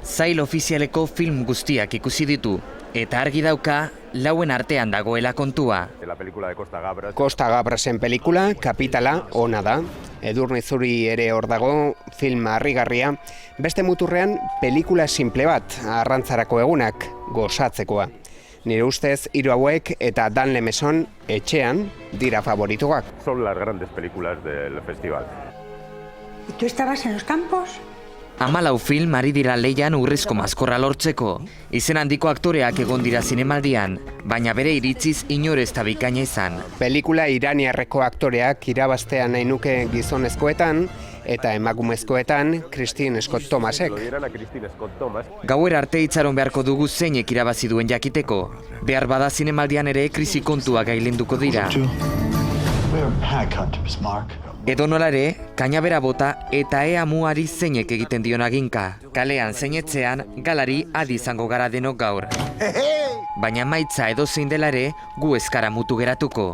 Zail ofizialeko film guztiak ikusi ditu, eta argi dauka lauen artean dagoela kontua. Costa Gabrasen pelikula, Kapitala, ona da. Edurne Zuri ere hor dago, film harrigarria. Beste muturrean, pelikula simple bat, arrantzarako egunak, gozatzekoa. Nire ustez, hiru hauek eta Dan Lemeson etxean dira favorituak. Son las grandes películas del festival. ¿Y tú estabas en los campos? 14 film ari dira leian urrezko maskorra lortzeko. Izen handiko aktoreak egon dira zinemaldian, baina bere iritziz inor ez da bikaina izan. Pelikula iraniarreko aktoreak irabaztea nahi nuke gizonezkoetan eta emakumezkoetan Christine Scott Thomasek. Gauer arte itxaron beharko dugu zeinek irabazi duen jakiteko. Behar bada zinemaldian ere krisi kontuak gailenduko dira. Edo nola ere, kainabera bota eta ea muari zeinek egiten dion aginka. Kalean zeinetzean, galari adi izango gara denok gaur. Baina maitza edo zein dela ere, gu ez gara mutu geratuko.